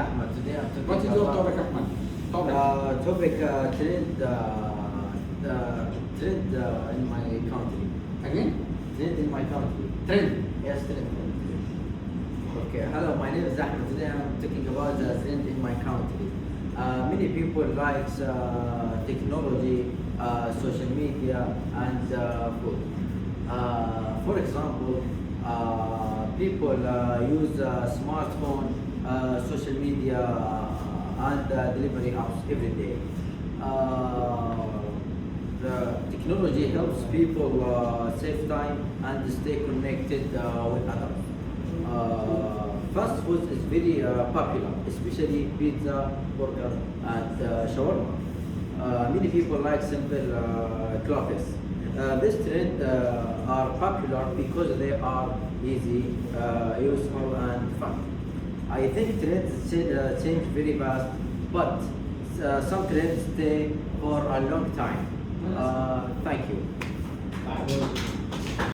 Ahmed. Today I'm talking What is your about topic, Ahmed? Topic. topic trend in my country. Again? Trend in my country. Trend. Yes, trend. Okay. Hello, my name is Ahmed. Today I'm talking about the trend in my country. Many people like technology, social media, and food. For example, people use smartphone, social media, and delivery apps every day. The technology helps people save time and stay connected with others. Fast food is very popular, especially pizza, burger, and shawarma. Many people like simple clothes. This trend are popular because they are easy, useful, and fun. I think trends change very fast, but some trends stay for a long time.